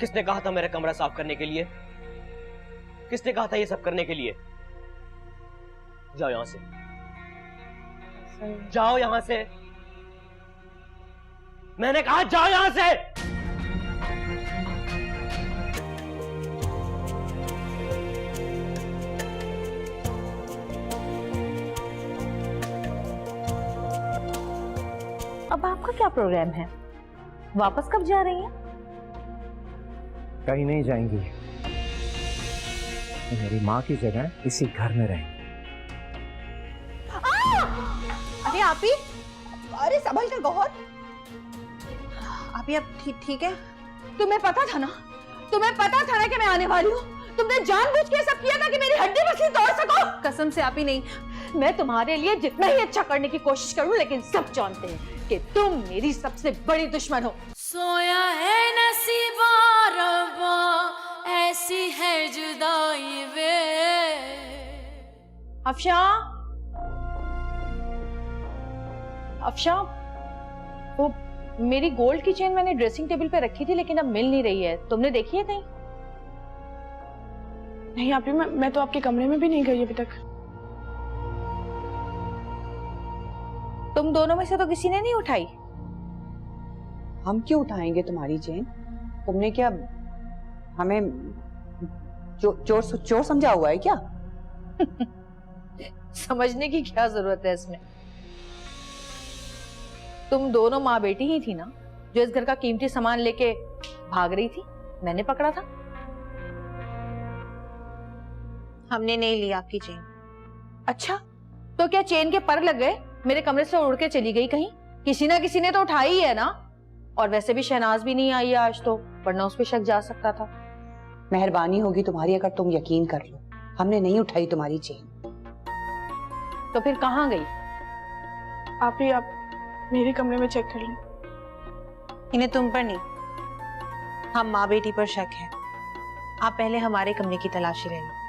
किसने कहा था मेरा कमरा साफ करने के लिए? किसने कहा था ये सब करने के लिए? जाओ यहां से, जाओ यहां से, मैंने कहा जाओ यहां से। अब आपका क्या प्रोग्राम है? वापस कब जा रही हैं? कहीं नहीं जाएंगी, मेरी माँ की जगह इसी घर में रहेंगी। अरे आप ही, अरे संभल कर गौहर। आप ही अब ठीक है? तुम्हें पता था ना, तुम्हें पता था ना कि मैं आने वाली हूँ। तुमने जानबूझ के सब किया था कि मेरी हड्डी पसली तोड़ सको। कसम से आप ही नहीं, मैं तुम्हारे लिए जितना ही अच्छा करने की कोशिश करूं, लेकिन सब जानते हैं कि तुम मेरी सबसे बड़ी दुश्मन हो। सोया है नसीबा रब्बा, ऐसी है जुदाई वे। अफशा, अफशा, वो मेरी गोल्ड की चेन मैंने ड्रेसिंग टेबल पे रखी थी, लेकिन अब मिल नहीं रही है। तुमने देखी है कहीं? नहीं आप ही, मैं तो आपके कमरे में भी नहीं गई अभी तक। तुम दोनों में से तो किसी ने नहीं उठाई। हम क्यों उठाएंगे तुम्हारी चेन? तुमने क्या हमें चोर समझा हुआ है क्या? समझने की क्या जरूरत है इसमें? तुम दोनों माँ बेटी ही थी ना जो इस घर का कीमती सामान लेके भाग रही थी। मैंने पकड़ा था। हमने नहीं ली आपकी चेन। अच्छा, तो क्या चेन के पर लग गए? मेरे कमरे से उड़ के चली गई कहीं? किसी ना किसी ने तो उठाई ही है ना। और वैसे भी शहनाज भी नहीं आई है आज तो, वरना उस पे शक जा सकता था। मेहरबानी होगी तुम्हारी अगर तुम यकीन कर लो, हमने नहीं उठाई तुम्हारी चेन। तो फिर कहाँ गई? आप ही, आप मेरे कमरे में चेक कर लें। इन्हें तुम पर नहीं, हम माँ बेटी पर शक है। आप पहले हमारे कमरे की तलाशी ले लो।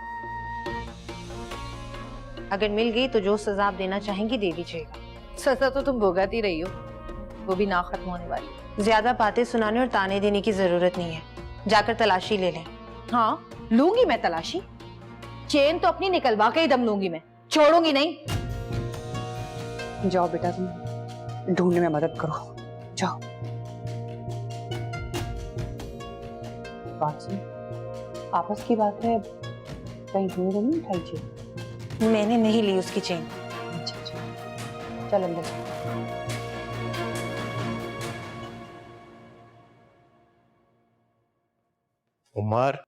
अगर मिल गई तो जो सजा आप देना चाहेंगी दे दीजिएगा। सजा तो तुम भुगत ही रही हो, वो भी ना खत्म होने वाली। ज्यादा बातें सुनाने और ताने देने की जरूरत नहीं है, जाकर तलाशी ले लें। हाँ, लूंगी मैं तलाशी। चेन तो अपनी निकलवा के ही दम लूंगी मैं, छोड़ूंगी नहीं। जाओ बेटा, तुम ढूंढने में मदद करो, जाओ। बात सुन, आपस की बात है, कहीं ढूंढ नहीं उठाई चेन? मैंने नहीं ली उसकी चेन। अच्छा, चल अंदर। उमर,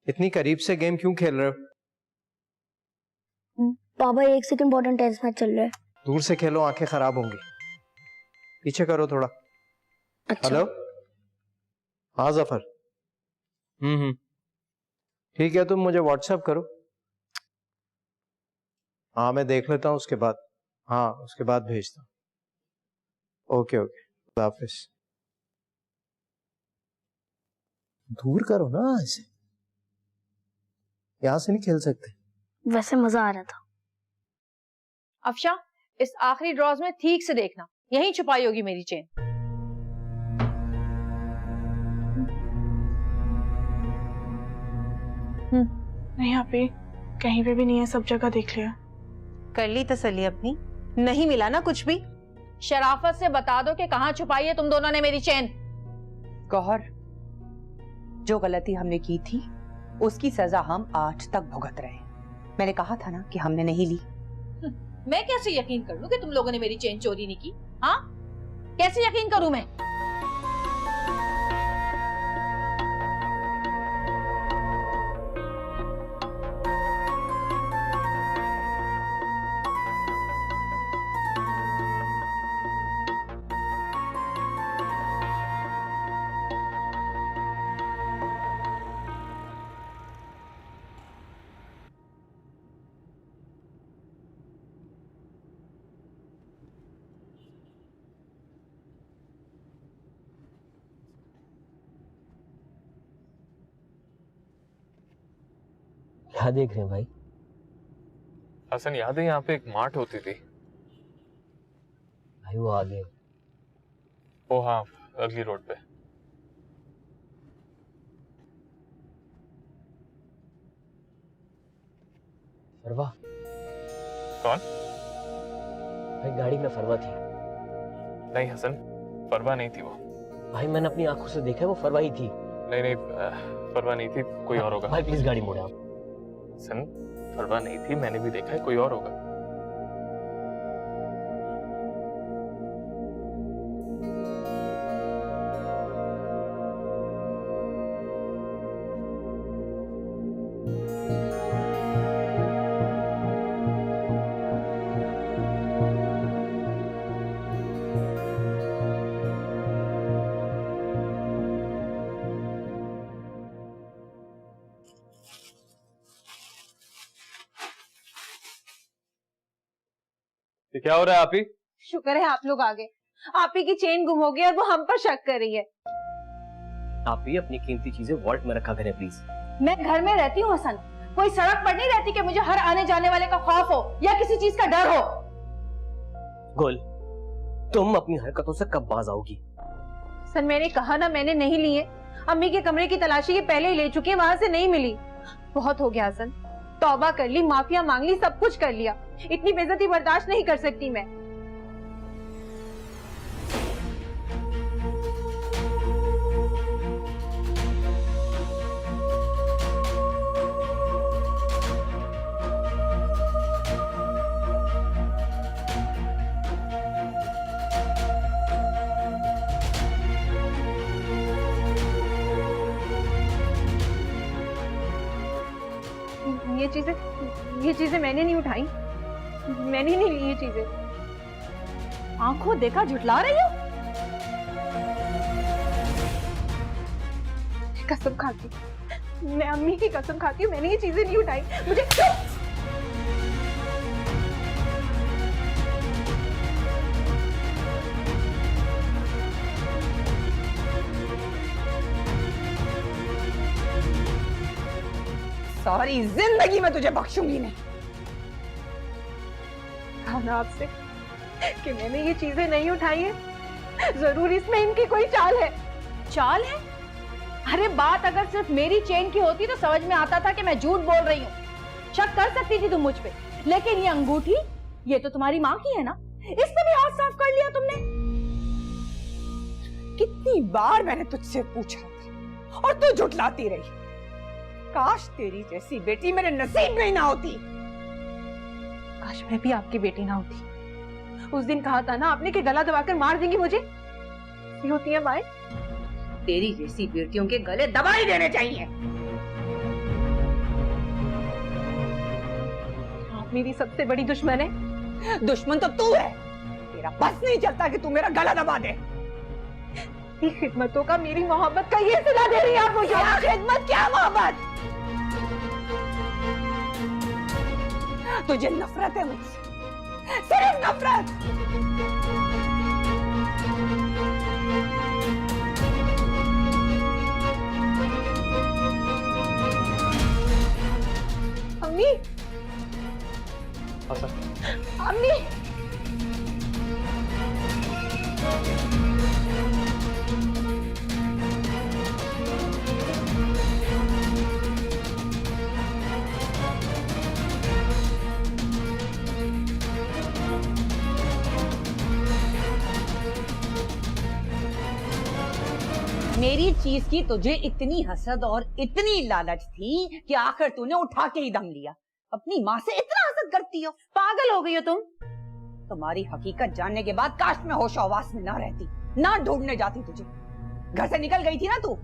इतनी करीब से गेम क्यों खेल रहे हो? पापा, एक से इम्पोर्टेंट टेस्ट मैच चल रहा है। दूर से खेलो, आंखें खराब होंगी। पीछे करो थोड़ा। अच्छा। हेलो, हाँ जफर। ठीक है, तुम मुझे व्हाट्सएप करो। हाँ, मैं देख लेता हूँ उसके बाद। हाँ, उसके बाद भेजता हूँ। ओके ओके, खुदा हाफिज। दूर करो ना, ऐसे यहां से नहीं खेल सकते। वैसे मजा आ रहा था। अफशा, इस आखिरी ड्रॉज में ठीक से देखना, यहीं छुपाई होगी मेरी चेन। नहीं आप ही, कहीं पे भी नहीं है, सब जगह देख लिया। कर ली तसल्ली अपनी? नहीं मिला ना कुछ भी? शराफत से बता दो कि कहाँ छुपाई है तुम दोनों ने मेरी चेन। गौहर, जो गलती हमने की थी उसकी सजा हम आज तक भुगत रहे हैं। मैंने कहा था ना कि हमने नहीं ली। मैं कैसे यकीन कर लूं कि तुम लोगों ने मेरी चेन चोरी नहीं की? हाँ, कैसे यकीन करूं मैं? क्या देख रहे हैं भाई? हसन, याद है यहाँ पे एक मार्ट होती थी? भाई वो आगे। ओ हाँ, अगली रोड पे। फरवा? कौन? भाई गाड़ी में फरवा थी। नहीं हसन, फरवा नहीं थी वो। भाई मैंने अपनी आंखों से देखा है, वो फरवा ही थी। नहीं नहीं, फरवा नहीं थी, कोई और होगा। भाई प्लीज गाड़ी मोड़े आप। हसन, फरवा नहीं थी, मैंने भी देखा है, कोई और होगा। ये क्या हो रहा है आप ही? शुक्र है आप लोग आ गए। आप ही की चेन गुम हो गई और वो हम पर शक कर रही है। आप ही अपनी कीमती चीजें वॉल्ट में रखा करें प्लीज। मैं घर में रहती हूँ हसन, कोई सड़क पर नहीं रहती कि मुझे हर आने जाने वाले का खौफ हो या किसी चीज का डर हो। गुल, तुम अपनी हरकतों से कब बाज आओगी? सर मैंने कहा ना, मैंने नहीं ली है। अम्मी के कमरे की तलाशी ये पहले ही ले चुकी है, वहां से नहीं मिली। बहुत हो गया हसन, तौबा कर ली, माफिया मांग ली, सब कुछ कर लिया। इतनी बेइज्जती बर्दाश्त नहीं कर सकती मैं। ये चीजें मैंने नहीं उठाई, मैंने नहीं ली ये चीजें। आंखों देखा झुठला रही हो? कसम खाती हूँ, मैं अम्मी की कसम खाती हूँ, मैंने ये चीजें नहीं उठाई। मुझे सारी जिंदगी में तुझे बख्शूंगी नहीं। कहा ना आपसे कि मैंने ये चीजें नहीं उठाई है। जरूर इसमें इनकी कोई चाल है। चाल है? अरे बात अगर सिर्फ मेरी चेन की होती तो समझ में आता था कि मैं झूठ बोल रही हूँ, शक कर सकती थी तुम मुझ पे। लेकिन ये अंगूठी, ये तो तुम्हारी माँ की है ना, इस पे भी हाथ साफ कर लिया तुमने। कितनी बार मैंने तुझसे पूछा था और तू झुठलाती रही। काश तेरी जैसी बेटी मेरे नसीब में ना होती। काश मैं भी आपकी बेटी ना होती। उस दिन कहा था ना आपने कि गला दबाकर मार देंगी मुझे। ये होती है माए, तेरी जैसी बेटियों के गले दबा ही देने चाहिए। आप मेरी सबसे बड़ी दुश्मन है। दुश्मन तो तू है। तेरा बस नहीं चलता कि तू मेरा गला दबा दे। खिदमतों का मेरी मोहब्बत का ये सिला दे रही है आप मुझे। क्या खिदमत, क्या मोहब्बत? तुझे नफरत है मुझसे, सिर्फ नफरत। अम्मी, अम्मी, मेरी चीज की तुझे इतनी हसद और इतनी लालच थी कि आखिर तूने उठा के ही दम लिया। अपनी माँ से इतना हसद करती हो, पागल हो गई हो तुम। तुम्हारी हकीकत जानने के बाद काश मैं होश आवास में ना रहती, ना ढूंढने जाती तुझे। घर से निकल गई थी ना तू,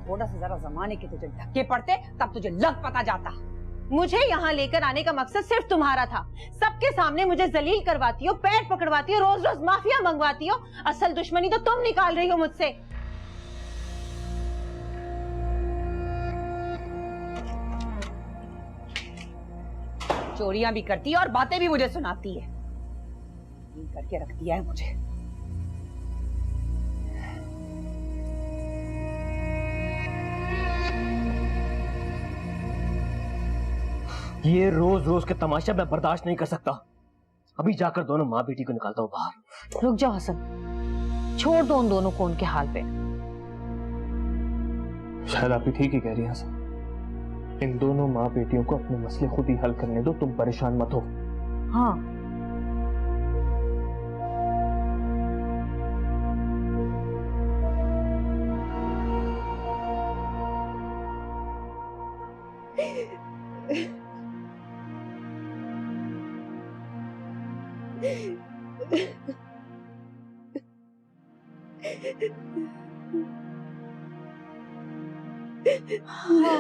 थोड़ा सा जरा जमाने के तुझे धक्के पड़ते तब तुझे लग पता जाता। मुझे यहाँ लेकर आने का मकसद सिर्फ तुम्हारा था। सबके सामने मुझे जलील करवाती हो, पैर पकड़वाती हो, रोज रोज माफिया मंगवाती हो। असल दुश्मनी तो तुम निकाल रही हो मुझसे। चोरियां भी करती है और बातें भी मुझे सुनाती है। करके रख दिया है मुझे। ये रोज रोज के तमाशा मैं बर्दाश्त नहीं कर सकता। अभी जाकर दोनों माँ बेटी को निकालता हूँ बाहर। रुक जाओ हसन, छोड़ दो उन दोनों को उनके हाल पे। शायद आप ही ठीक ही कह रही हैं हसन। इन दोनों माँ बेटियों को अपने मसले खुद ही हल करने दो, तुम परेशान मत हो। हाँ,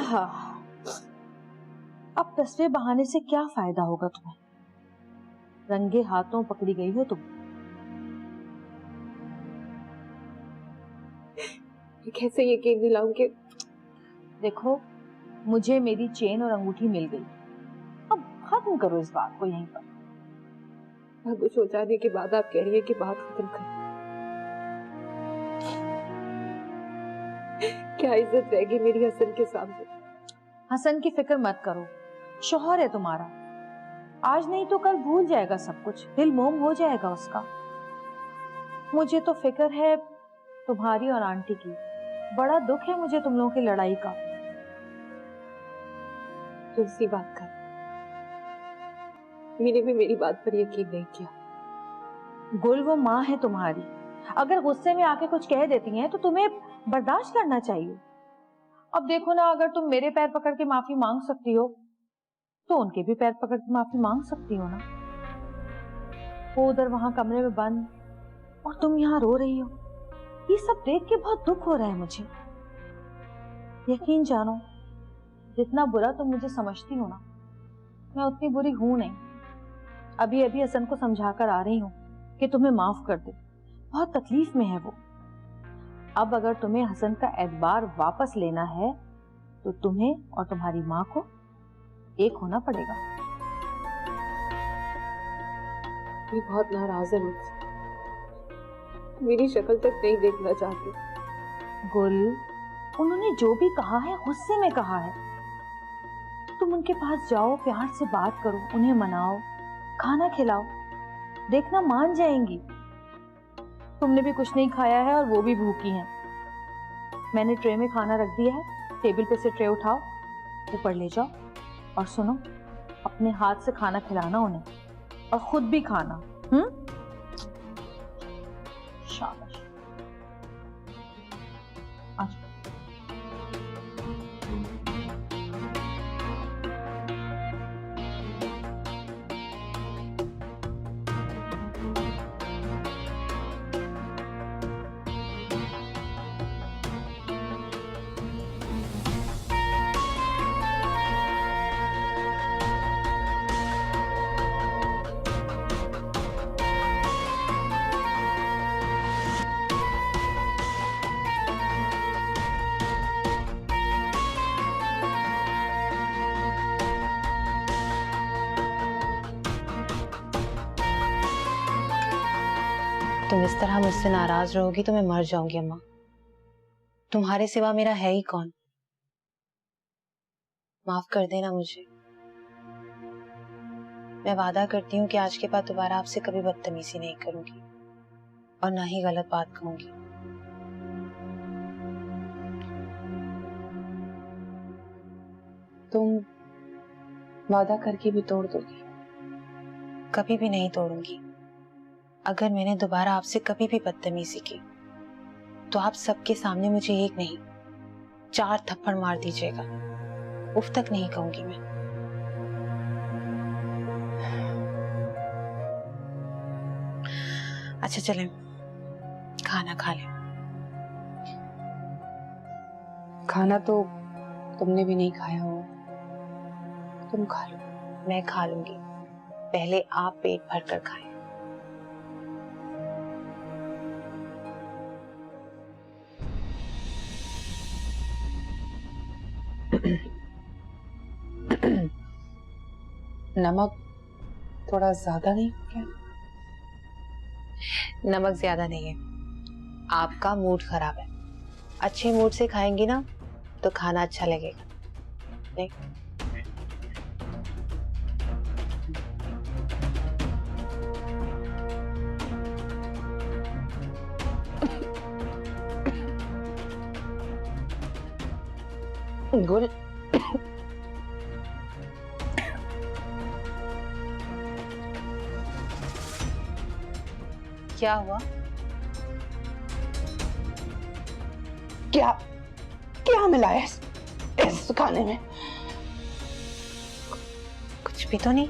हाँ। अब 10वें बहाने से क्या फायदा होगा तुम्हें? रंगे हाथों पकड़ी गई हो तुम। कैसे यकीन दिलाऊं कि देखो, मुझे मेरी चेन और अंगूठी मिल गई, अब खत्म करो इस बात को यहीं पर। सब कुछ हो जाने के बाद आप कह रही है कि बात खत्म कर। क्या इज्जत रहेगी मेरी हसन के सामने? हसन की फिक्र मत करो, शौहर है तुम्हारा, आज नहीं तो कल भूल जाएगा सब कुछ, दिल मोम हो जाएगा उसका। मुझे तो फिक्र है तुम्हारी और आंटी की, बड़ा दुख है मुझे तुम लोगों की लड़ाई का। दूसरी बात कर, मीने भी मेरी बात पर यकीन नहीं किया। गुल, वो माँ है तुम्हारी, अगर गुस्से में आके कुछ कह देती हैं तो तुम्हें बर्दाश्त करना चाहिए। अब देखो ना, अगर तुम मेरे पैर पकड़ के माफी मांग सकती हो तो उनके भी पैर पकड़ के माफी मांग सकती हो ना। वो उधर वहां कमरे में बंद और तुम यहाँ रो रही हो, ये सब देख के बहुत दुख हो रहा है मुझे। यकीन जानो, जितना बुरा तुम मुझे समझती हो ना, मैं उतनी बुरी हूं नहीं। अभी अभी हसन को समझा कर आ रही हूँ कि तुम्हें माफ कर दे, बहुत तकलीफ में है वो। अब अगर तुम्हें हसन का एतबार वापस लेना है तो तुम्हें और तुम्हारी माँ को एक होना पड़ेगा। ये बहुत नाराज है मुझसे, मेरी शक्ल तक नहीं देखना चाहती। गुल, उन्होंने जो भी कहा है गुस्से में कहा है। तुम उनके पास जाओ, प्यार से बात करो, उन्हें मनाओ, खाना खिलाओ, देखना मान जाएंगी। तुमने भी कुछ नहीं खाया है और वो भी भूखी हैं। मैंने ट्रे में खाना रख दिया है, टेबल पे से ट्रे उठाओ, ऊपर ले जाओ और सुनो, अपने हाथ से खाना खिलाना उन्हें और खुद भी खाना। शाबाश। आज तुम इस तरह मुझसे नाराज रहोगी तो मैं मर जाऊंगी अम्मा। तुम्हारे सिवा मेरा है ही कौन? माफ कर देना मुझे। मैं वादा करती हूँ कि आज के बाद दोबारा आपसे कभी बदतमीजी नहीं करूंगी और ना ही गलत बात कहूंगी। तुम वादा करके भी तोड़ दोगी? कभी भी नहीं तोड़ूंगी। अगर मैंने दोबारा आपसे कभी भी बदतमीजी की तो आप सबके सामने मुझे एक नहीं 4 थप्पड़ मार दीजिएगा, उफ तक नहीं कहूंगी मैं। अच्छा चलें, खाना खा लें। खाना तो तुमने भी नहीं खाया हो, तुम खा लो। मैं खा लूंगी, पहले आप पेट भर कर खाएं। नमक थोड़ा ज्यादा नहीं क्या? नमक ज्यादा नहीं है, आपका मूड खराब है। अच्छे मूड से खाएंगी ना तो खाना अच्छा लगेगा। नहीं? गुल, क्या हुआ? क्या क्या मिला है इस खाने में? कुछ भी तो नहीं।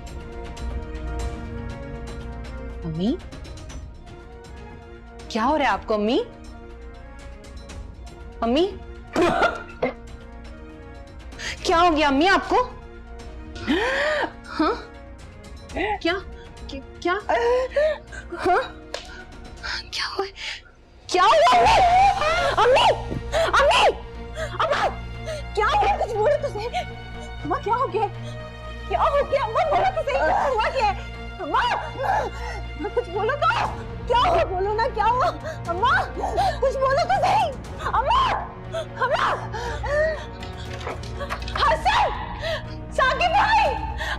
अम्मी, क्या हो रहा है आपको? अम्मी, अम्मी, क्या हो गया अम्मी आपको? हाँ? क्या क्या हाँ? क्या हुआ? क्या हुआ अम्मी? अम्मी, अम्मा, क्या हुआ? कुछ बोलो तो सही। अम्मा, क्या हो गया? क्या हो गया? अम्मा, बोलो तो सही, क्या हुआ? क्या अम्मा, कुछ बोलो तो। क्या हुआ? बोलो ना, क्या हुआ? अम्मा, कुछ बोलो तो सही। अम्मा, अम्मा, हसन, साकिब भाई,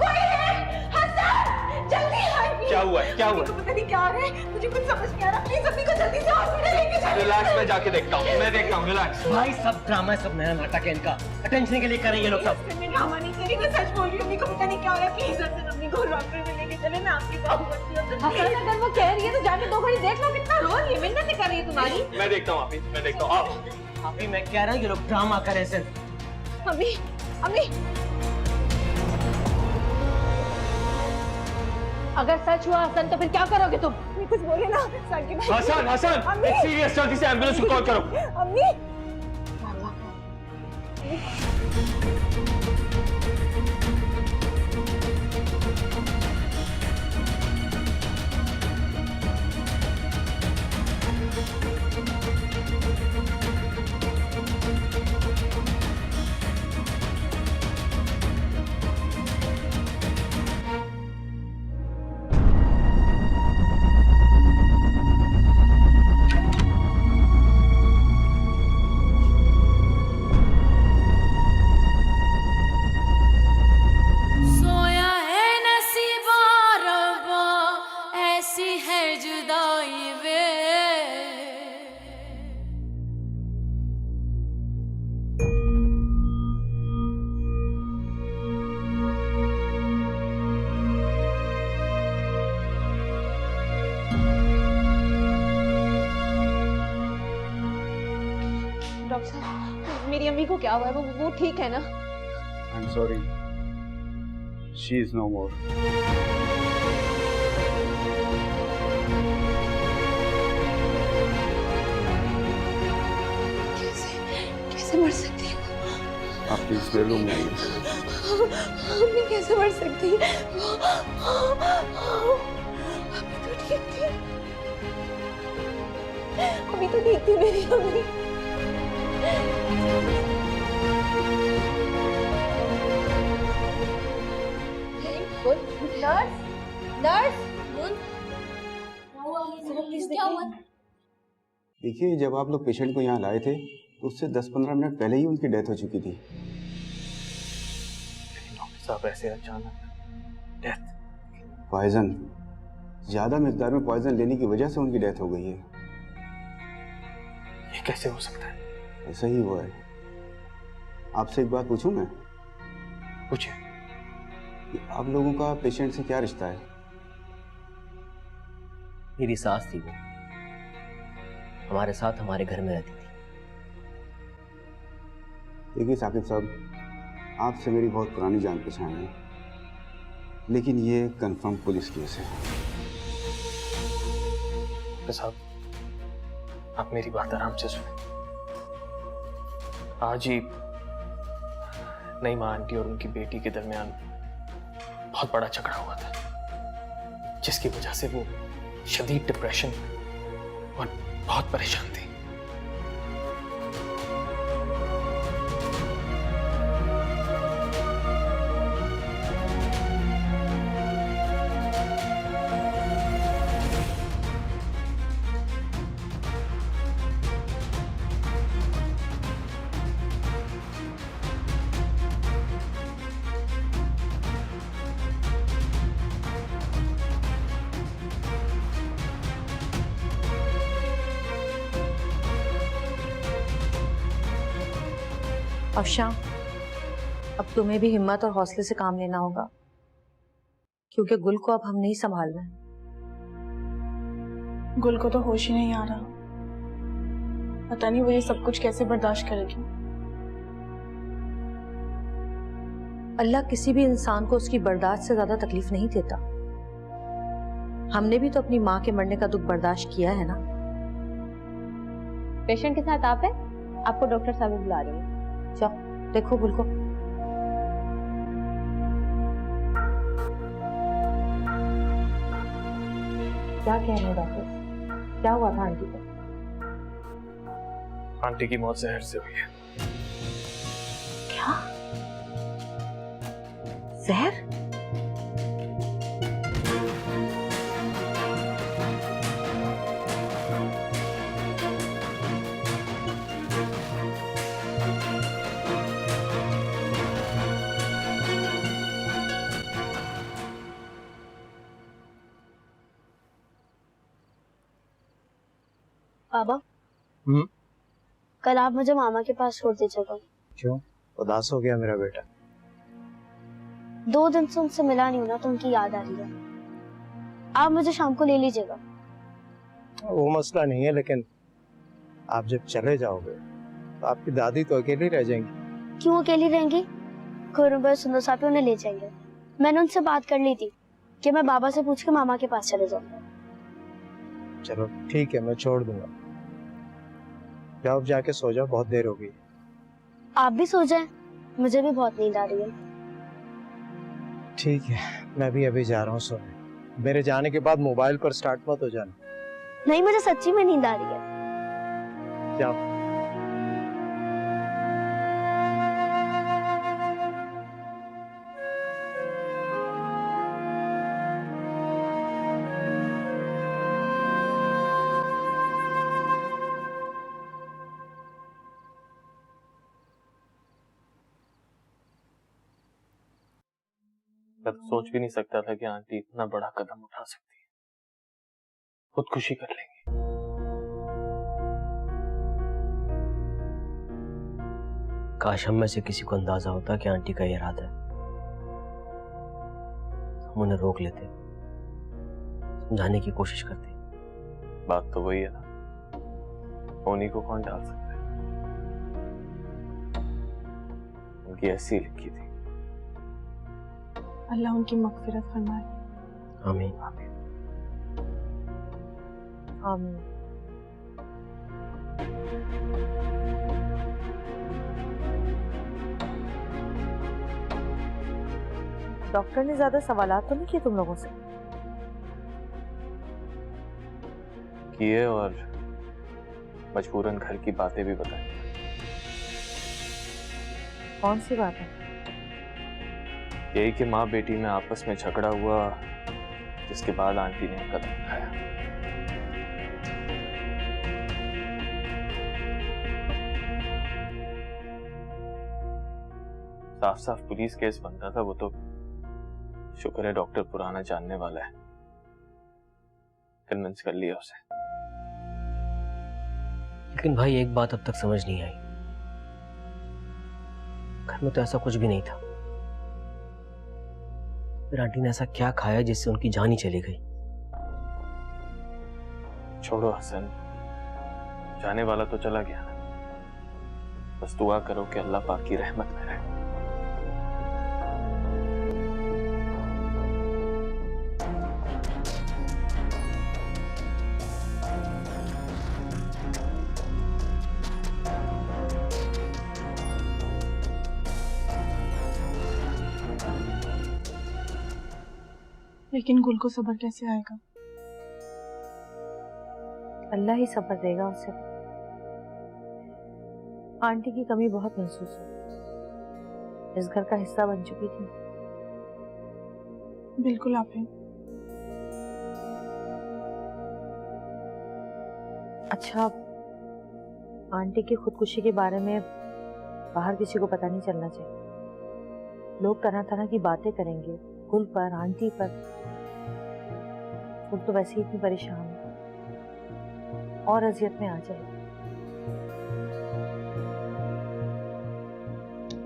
कोई है? हसन, जल्दी आइए। क्या हुआ है? क्या हुआ? मुझे पता नहीं क्या है, मुझे कुछ समझ नहीं आ रहा। प्लीज अभी को जल्दी से हॉस्पिटल लेके जाइए। रिलैक्स, मैं जाके देखता हूँ। मैं देखता हूँ, रिलैक्स। भाई सब ड्रामा है, सब नया नाटक है इनका। अटेंशन के लिए कर रहे हैं ये लोग सब। मैं ड्रामा नहीं करी, मैं सच बोल रही हूँ। अम्मी को पता नहीं क्या हो रहा है। प्लीज हसन, अम्मी को डॉक्टर से लेके चले, मैं आपकी बात करती हूँ। हसन, अगर वो कह रही है तो जाके 2 घड़ी देख लो कितना रो रही है, मिन्नतें कर रही है तुम्हारी। मैं देखता हूँ आप ही, मैं देखता हूँ। आप ही, मैं कह रहा हूँ ये लोग ड्रामा कर रहे हैं। अम्मी, अम्मी, अगर सच हुआ हसन तो फिर क्या करोगे तुम? कुछ बोले ना साकिब भाई। हसन, हसन, अम्मी! सीरियस, जल्दी से एम्बुलेंस को कॉल करो। अम्मी, सोया है नसीबा रब्बा, ऐसी है जुदाई वे। डॉक्टर साहब, मेरी अम्मी को क्या हुआ है? वो ठीक है ना? I'm sorry. She is no more. कैसे मर सकती है? आप प्लीज बेडरूम में आइए। अम्मी कैसे मर सकती है? अभी तो ठीक थी, अभी तो ठीक थी मेरी अम्मी। नर्स, नर्स, क्या हुआ? देखिए, जब आप लोग पेशेंट को यहाँ लाए थे तो उससे 10-15 मिनट पहले ही उनकी डेथ हो चुकी थी। साहब ऐसे अचानक डेथ? पॉइजन, ज्यादा मिकदार में पॉइजन लेने की वजह से उनकी डेथ हो गई है। ये कैसे हो सकता है? ऐसा ही हुआ है। आपसे एक बात पूछूं मैं? पूछिए। आप लोगों का पेशेंट से क्या रिश्ता है? मेरी सास थी, वो हमारे साथ हमारे घर में रहती थी। देखिए साकिब साहब, आपसे मेरी बहुत पुरानी जान पहचान है, लेकिन ये कंफर्म पुलिस केस है। साहब, आप मेरी बात आराम से सुने। आज ही नईमा आंटी और उनकी बेटी के दरमियान बहुत बड़ा झगड़ा हुआ था, जिसकी वजह से वो शदीद डिप्रेशन और बहुत परेशान थी। अफशां, अब तुम्हें भी हिम्मत और हौसले से काम लेना होगा, क्योंकि गुल को अब हम नहीं संभालना है। गुल को तो होश ही नहीं आ रहा। पता नहीं वो ये सब कुछ कैसे बर्दाश्त करेगी। अल्लाह किसी भी इंसान को उसकी बर्दाश्त से ज्यादा तकलीफ नहीं देता। हमने भी तो अपनी माँ के मरने का दुख बर्दाश्त किया है ना। पेशेंट के साथ आप है? आपको डॉक्टर साहब बुला रही है। जाओ देखो गुल को। क्या कह रहे हैं डॉक्टर? क्या हुआ था आंटी को? आंटी की मौत जहर से हुई है। क्या? जहर? पापा कल आप मुझे मामा के पास छोड़ दीजिएगा। क्यों? उदास हो गया मेरा बेटा? 2 दिन से उनसे मिला नहीं हूं ना, तो उनकी याद आ रही है। आप मुझे शाम को ले लीजिएगा। वो मसला नहीं है, लेकिन आप जब चले जाओगे तो आपकी दादी तो अकेली रह जाएंगी। क्यों अकेली रहेंगी? खुरम सुंदर साहब उन्हें ले जाएंगे। मैंने उनसे बात कर ली थी कि मैं बाबा से पूछ के मामा के पास चले जाऊंगा। चलो ठीक है, मैं छोड़ दूंगा। जाओ जाके सो जाओ, बहुत देर हो गई। आप भी सो जाएं, मुझे भी बहुत नींद आ रही है। ठीक है, मैं भी अभी जा रहा हूँ सोने। मेरे जाने के बाद मोबाइल पर स्टार्ट मत हो जाना। नहीं, मुझे सच्ची में नींद आ रही है। जाओ। मैं तो सोच भी नहीं सकता था कि आंटी इतना बड़ा कदम उठा सकती है। खुदकुशी कर लेंगी। काश हम में से किसी को अंदाजा होता कि आंटी का ये इरादा है, हम उन्हें रोक लेते, समझाने की कोशिश करते। बात तो वही है ना, होनी को कौन डाल सकता है? उनकी ऐसी लिखी थी। अल्लाह उनकी मगफिरत फरमाए। आमीन। आमीन। आमीन। डॉक्टर ने ज्यादा सवालात तो नहीं किए तुम लोगों से? किए, और मजबूरन घर की बातें भी बताई। कौन सी बात है? यही कि माँ बेटी में आपस में झगड़ा हुआ, जिसके बाद आंटी ने कदम उठाया। साफ साफ पुलिस केस बनता था वो तो। शुक्र है डॉक्टर पुराना जानने वाला है, कन्विंस कर लिया उसे। लेकिन भाई एक बात अब तक समझ नहीं आई, घर में तो ऐसा कुछ भी नहीं था, फिर आंटी ने ऐसा क्या खाया जिससे उनकी जान ही चली गई? छोड़ो हसन, जाने वाला तो चला गया ना। बस दुआ करो कि अल्लाह पाक की रहमत में रहे। लेकिन गुल को सब्र कैसे आएगा? अल्लाह ही सब्र देगा उसे। आंटी की कमी बहुत महसूस हुई, इस घर का हिस्सा बन चुकी थी। बिल्कुल आप हैं। अच्छा, आंटी की खुदकुशी के बारे में बाहर किसी को पता नहीं चलना चाहिए। लोग तरह तरह की बातें करेंगे गुल पर, आंटी पर। गुल तो वैसे ही इतनी परेशान है, और अजियत में आ जाएगी।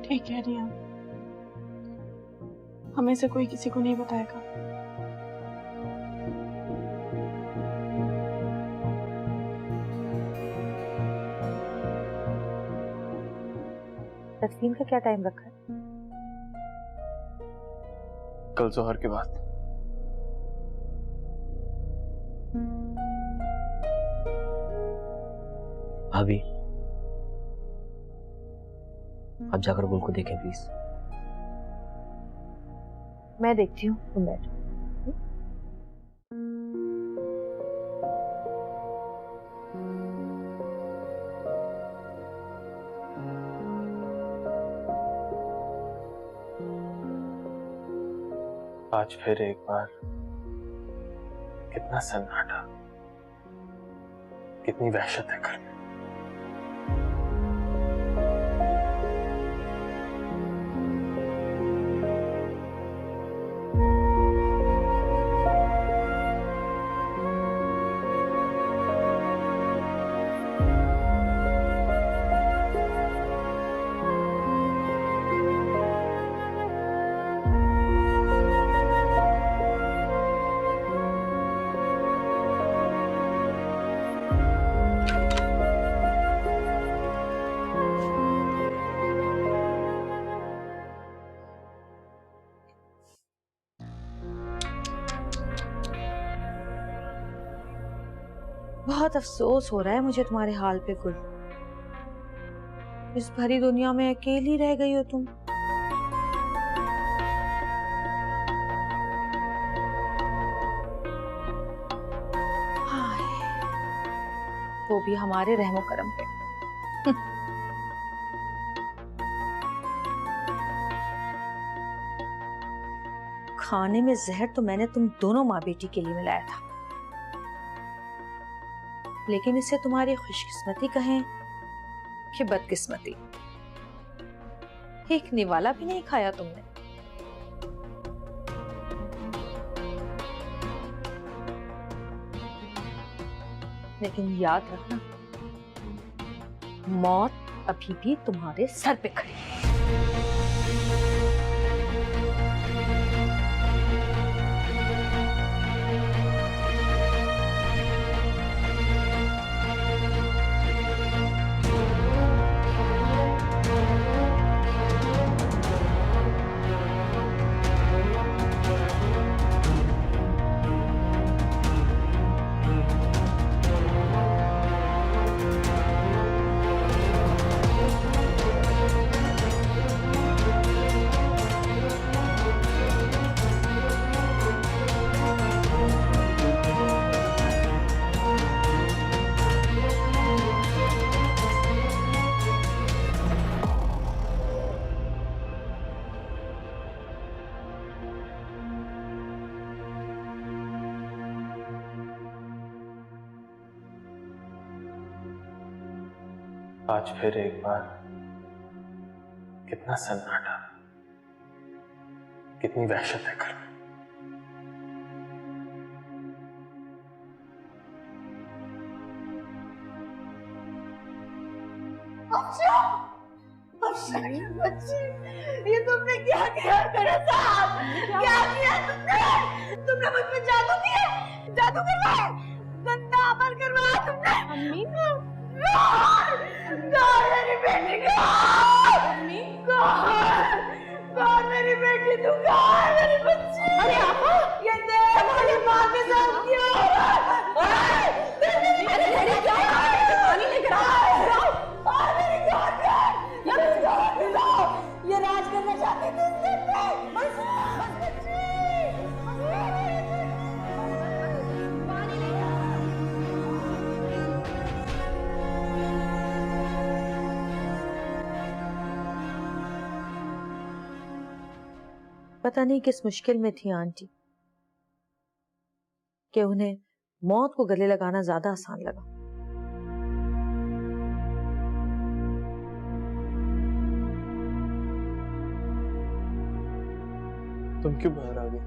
ठीक है रिया, हमें से कोई किसी को नहीं बताएगा। तदफीन का क्या टाइम रखा है? कल जोहर के बाद। भाभी, आप जाकर गुल को देखें प्लीज। मैं देखती हूँ, तुम बैठो। आज फिर एक बार कितना सन्नाटा, कितनी वहशत है घर में। बहुत अफसोस हो रहा है मुझे तुम्हारे हाल पे गुल। इस भरी दुनिया में अकेली रह गई हो तुम। हाय, वो भी हमारे रहमो करम पे। खाने में जहर तो मैंने तुम दोनों माँ बेटी के लिए मिलाया था, लेकिन इससे तुम्हारी खुशकिस्मती कहें कि बदकिस्मती, एक निवाला भी नहीं खाया तुमने। लेकिन याद रखना, मौत अभी भी तुम्हारे सर पे खड़ी है। आज फिर एक बार कितना सन्नाटा, कितनी वहशत है घर में। बच्ची, ये तुमने क्या किया मेरे साथ? क्या किया तुमने? तुमने मुझ पे जादू किया, जादू करवाया, गंदा अमल करवाया तुमने। अम्मी, मेरी बेटी कौन मेरी बेटी, तू कौन मेरी बच्ची? अरे आपा, ये देख मेरी माँ के साथ क्या हो रहा है? अरे मेरी क्या पानी लेकर आओ, मेरी कौन ये राज करना चाहती थी इस घर पे। बस बच्ची, पानी लेकर पता नहीं किस मुश्किल में थी आंटी कि उन्हें मौत को गले लगाना ज्यादा आसान लगा। तुम क्यों बाहर आ गए?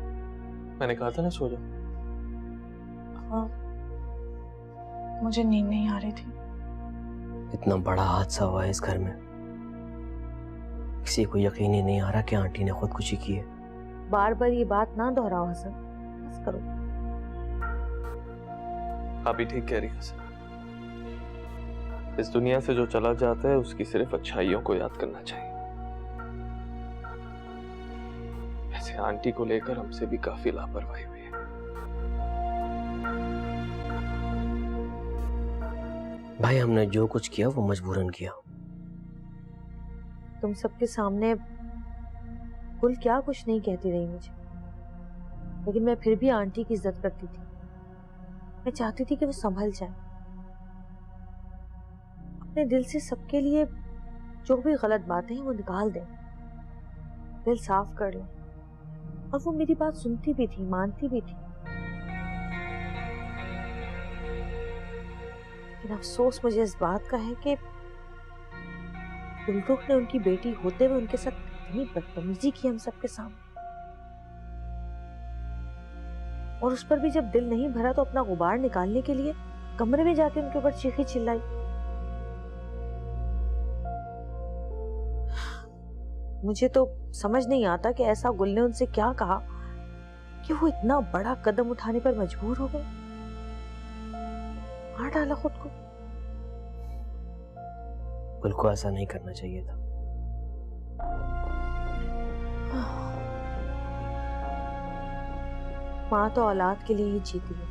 मैंने कहा था ना सो जाओ। हाँ, मुझे नींद नहीं आ रही थी। इतना बड़ा हादसा हुआ है इस घर में, किसी को यकीन ही नहीं आ रहा कि आंटी ने खुदकुशी की है। बार बार ये बात ना दोहराओ हसन, बस करो। आप भी ठीक कह रही हैं सर। इस दुनिया से जो चला जाता है उसकी सिर्फ अच्छाइयों को याद करना चाहिए। से आंटी को लेकर हमसे भी काफी लापरवाही हुई है। भाई हमने जो कुछ किया वो मजबूरन किया। तुम सबके सामने कुल क्या कुछ नहीं कहती रही मुझे, लेकिन मैं फिर भी आंटी की इज्जत करती थी। मैं चाहती थी कि वो संभल जाए, अपने दिल से सबके लिए जो भी गलत बातें हैं वो निकाल दें, दिल साफ कर लें। और वो मेरी बात सुनती भी थी, मानती भी थी। लेकिन अफसोस मुझे इस बात का है कि गुलरुख ने उनकी बेटी होते हुए उनके साथ इतनी बदतमीजी की हम सबके सामने, और उस पर भी जब दिल नहीं भरा तो अपना गुबार निकालने के लिए कमरे में जाके उनके ऊपर चीखी चिल्लाई। मुझे तो समझ नहीं आता कि ऐसा गुल ने उनसे क्या कहा कि वो इतना बड़ा कदम उठाने पर मजबूर हो गए, मार डाला खुद को। गुल को ऐसा नहीं करना चाहिए था। माँ तो औलाद के लिए ही जीती है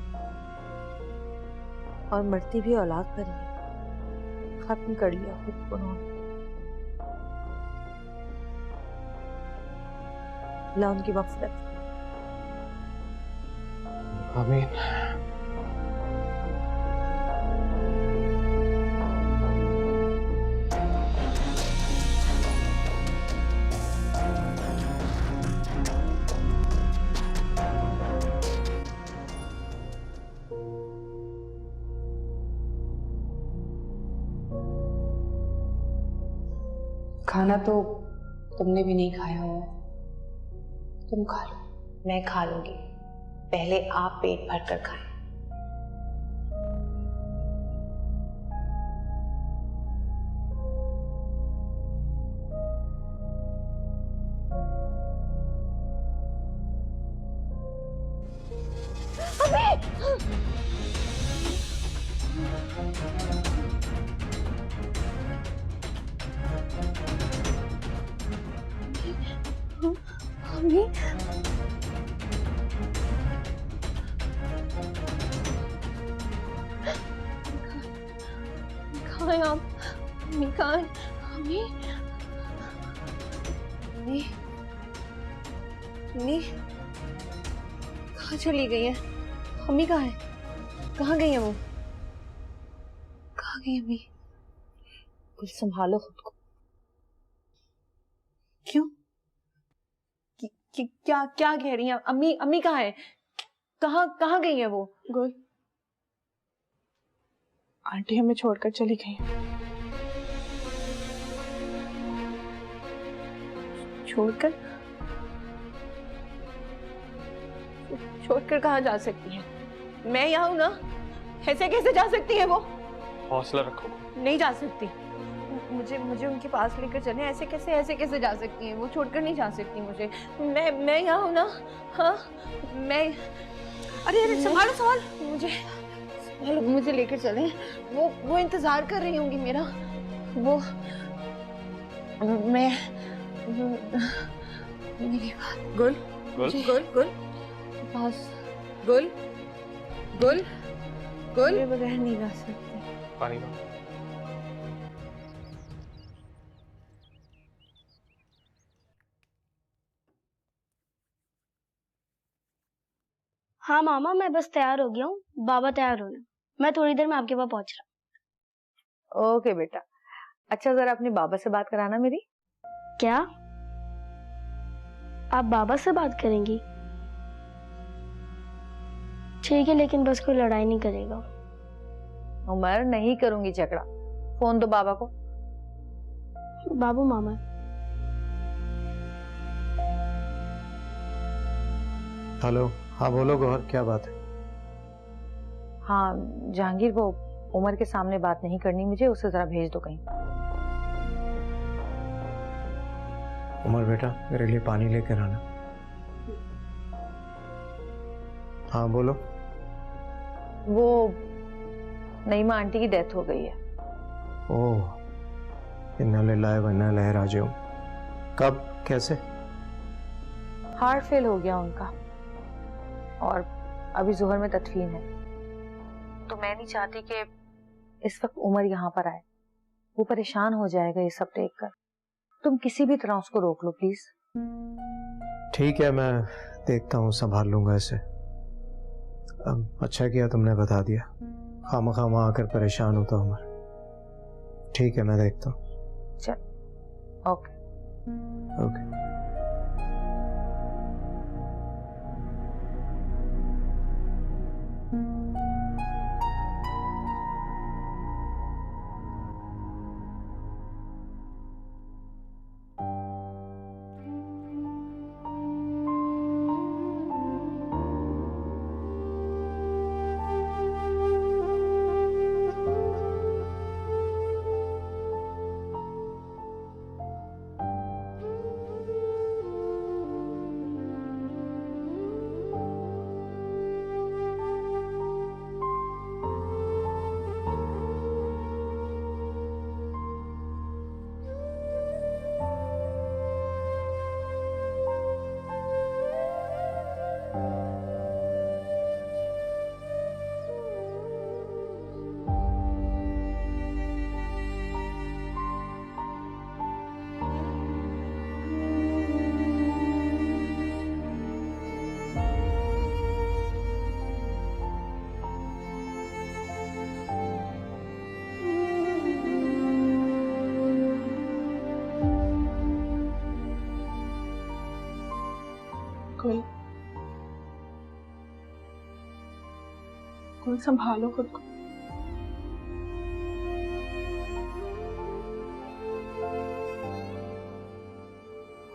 और मरती भी औलाद पर ही है। खत्म कर लिया खुद को उन्होंने। अल्लाह उनकी मग़फ़िरत। आमीन। खाना तो तुमने भी नहीं खाया हुआ, तुम खा लो, मैं खा लूंगी। पहले आप पेट भर कर खाएं। कहाँ आप? मम्मी कहाँ है? मम्मी मम्मी मम्मी कहाँ चली गई है? मम्मी कहाँ है? कहाँ गई है वो? कहाँ गई अम्मी? कुछ संभालो खुद को। क्यों? क्या क्या कह रही हैं अम्मी? अम्मी कहाँ है? कहाँ कहाँ गई है वो? गुल, आंटी हमें छोड़कर चली गई। छोड़कर? छोड़कर कहाँ जा सकती है? मैं यहाँ हूँ ना, ऐसे कैसे जा सकती है वो? हौसला रखो। नहीं जा सकती। मुझे उनके पास लेकर चले। ऐसे कैसे जा सकती है वो? छोड़कर नहीं जा सकती मुझे। मैं यहाँ हूँ ना। हाँ मैं। अरे संभालो मुझे लेकर चले। वो इंतजार कर रही होंगी मेरा। वो मैं मेरी बात। गुल बस गुल मेरे बगैर नहीं जा सकती। पानी दो। हाँ मामा, मैं बस तैयार हो गया हूँ। बाबा तैयार होना, मैं थोड़ी देर में आपके पास पहुंच रहा हूँ। ओके बेटा। अच्छा जरा अपने बाबा से बात कराना मेरी। क्या आप बाबा से बात करेंगी? ठीक है, लेकिन बस कोई लड़ाई नहीं करेगा। उमर, नहीं करूंगी झगड़ा। फोन दो बाबा को। बाबू मामा। हेलो, हाँ बोलो गौहर, क्या बात है? हाँ जहांगीर, वो उमर के सामने बात नहीं करनी मुझे, उसे जरा भेज दो कहीं। उमर बेटा, मेरे लिए पानी लेकर आना। हाँ बोलो। वो नईमा आंटी की डेथ हो गई है। ओह, इन्ना लिल्लाहि व इन्ना इलैहि राजिऊन। कब, कैसे? हार्ट फेल हो गया उनका, और अभी जोहर में तदफीन है। तो मैं नहीं चाहती कि इस वक्त उमर यहाँ पर आए, वो परेशान हो जाएगा ये सब देख कर। तुम किसी भी तरह उसको रोक लो प्लीज। ठीक है, मैं देखता हूँ, संभाल लूंगा इसे। अच्छा किया तुमने बता दिया, खामखा वहां आकर परेशान होता उमर। ठीक है, मैं देखता हूँ। चल, ओके ओके। कुल संभालो खुद को।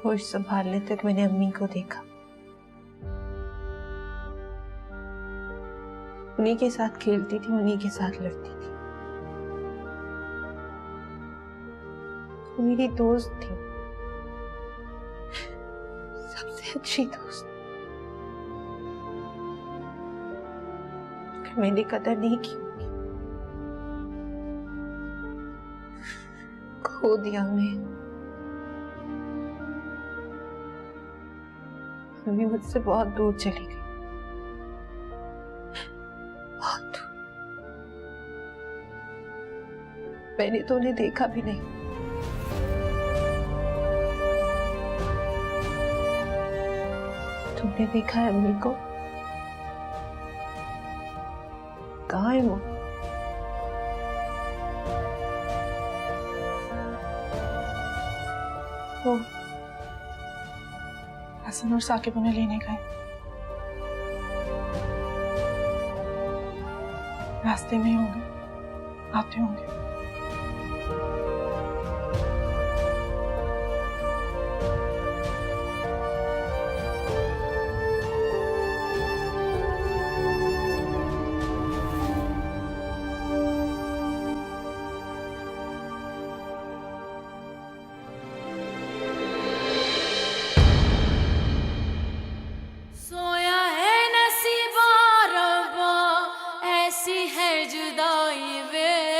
होश संभालने तक मैंने अम्मी को देखा, उन्हीं के साथ खेलती थी, उन्हीं के साथ लड़ती थी। वो मेरी दोस्त थी, सबसे अच्छी दोस्त। मैंने कदर नहीं की, खो दिया उन्हें। मम्मी मुझसे बहुत दूर चली गई, बहुत दूर। मैंने तो उन्हें देखा भी नहीं। तुमने देखा है अम्मी को? कहाँ है वो? हसन और साकिब उन्हें लेने गए, रास्ते में होंगे, आते होंगे। सोया है नसीबा रब्बा, ऐसी है जुदाई वे